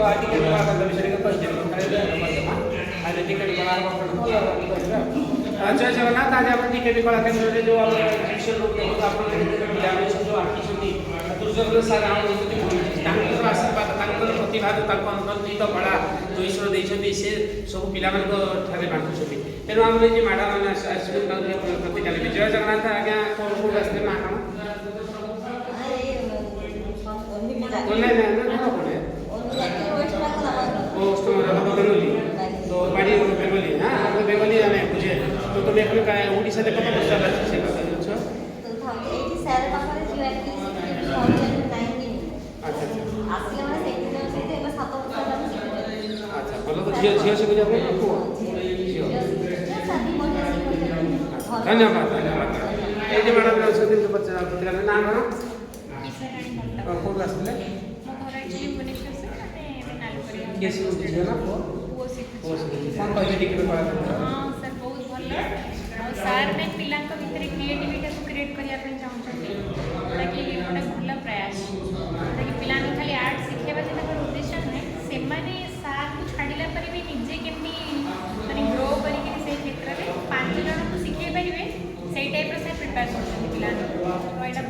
Ticket कलाकार विषय आज टिकेट कलाकार जय जगन्नाथ। आज आप टिकेट कलाकार जो शिक्षक लोग जो आर्टिस्ट दुर्जोग सार आशीर्वाद प्रतिभा गीत कला जो ईश्वर देखते से सब पिला बांटुंट तेणु आम ये मैडम मैंने प्रतिज्ञा जय जगन्नाथ। आज्ञा कौन कौन आसते ना बेंगोली तो बाड़ी बेंगोली। हाँ बेंगोली हमें बुझे तो तुम्हें ओडिशा कत वर्ष से अच्छा भल तो झील झील से बुझा धन्यवाद धन्यवाद। ये मैडम प्रतिज्ञा ना कौन आसते किए झील ना कौन कहे टिकेट हाँ सर बहुत भल सार मैं पिला भितर क्रिएटिविटी को क्रिएट करने चाहूँगी ताकि गोटे भल प्रयास ताकि पिला खाली आर्ट शिखेबा जे उद्देश्य नुहे से सार को छाड़ा पर भी निजे केमी माने ग्रो करके क्षेत्र में 5 जन को शिखे पारे से टाइप से प्रिपेयर कर पिला तो यहाँ